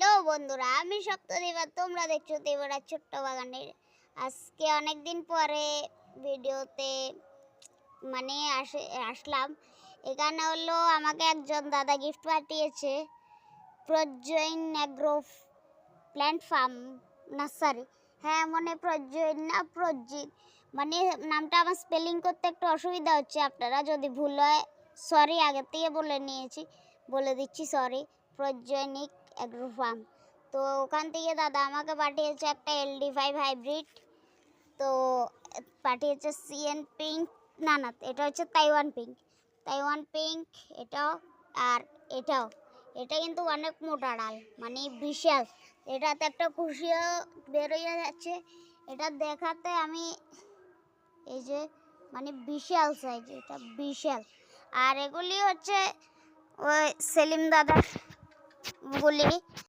Hello বন্ধুরা, আমি সপ্তদীপ আর তোমরা দেখছো দেবরাজ ছোট্ট বাগানের। আজকে অনেক দিন পরে ভিডিওতে আসলাম। এখানে হলো আমাকে একজন দাদা গিফট পাঠিয়েছে, প্রজ্জৈন অ্যাগ্রো প্ল্যান্ট ফার্ম নার্সারি। হ্যাঁ, প্রজ্জৈন না প্রজ্জিত, নামটা আমার স্পেলিং করতে একটু অসুবিধা হচ্ছে। আপনারা যদি ভুল হয় সরি, আগের থেকে বলে দিচ্ছি সরি। প্রজ্জৈনিক অ্যাগ্রো ফার্ম, তো ওখান থেকে দাদা আমাকে পাঠিয়েছে একটা LD5 হাইব্রিড। তো পাঠিয়েছে CN পিঙ্ক, না এটা হচ্ছে তাইওয়ান পিঙ্ক এটাও। আর এটা কিন্তু অনেক মোটা ডাল, বিশাল। এটাতে একটা খুশিও বেরোয় যাচ্ছে। এটা দেখাতে আমি এই যে বিশাল সাইজ, এটা বিশাল। আর এগুলি হচ্ছে ওই সেলিম দাদার গুলি।